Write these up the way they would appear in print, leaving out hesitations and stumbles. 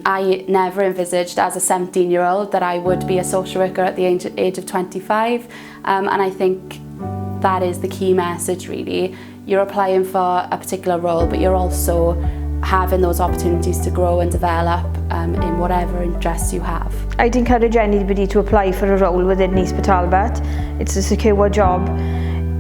I never envisaged as a 17-year-old that I would be a social worker at the age of 25, and I think that is the key message really. You're applying for a particular role, but you're also having those opportunities to grow and develop in whatever interests you have. I'd encourage anybody to apply for a role within Neath Talbot. It's a secure job,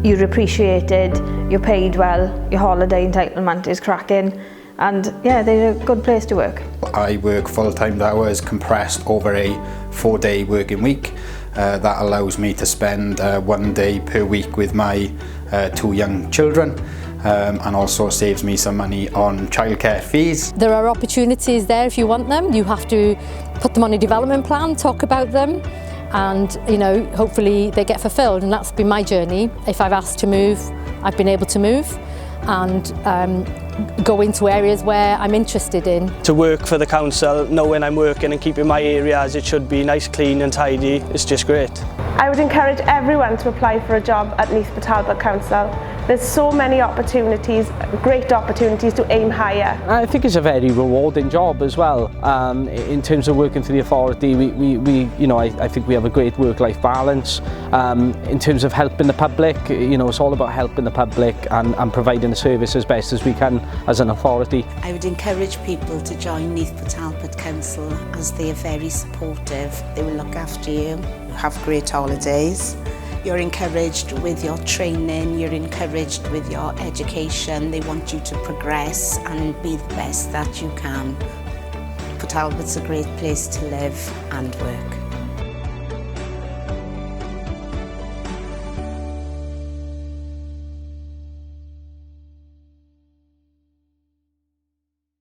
you're appreciated, you're paid well, your holiday entitlement is cracking, and yeah, they're a good place to work. I work full-time hours compressed over a 4-day working week. That allows me to spend 1 day per week with my 2 young children, and also saves me some money on childcare fees. There are opportunities there if you want them. You have to put them on a development plan, talk about them, and hopefully they get fulfilled, and that's been my journey. If I've asked to move, I've been able to move and go into areas where I'm interested in. To work for the council, knowing I'm working and keeping my area as it should be, nice, clean and tidy, it's just great. I would encourage everyone to apply for a job at Neath Talbot Council. There's so many opportunities, great opportunities to aim higher. I think it's a very rewarding job as well. In terms of working for the authority, I think we have a great work-life balance. In terms of helping the public, it's all about helping the public and providing the service as best as we can as an authority. I would encourage people to join Neath Talbot Council as they are very supportive. They will look after you, have great holidays. You're encouraged with your training, you're encouraged with your education. They want you to progress and be the best that you can. Talbot's a great place to live and work.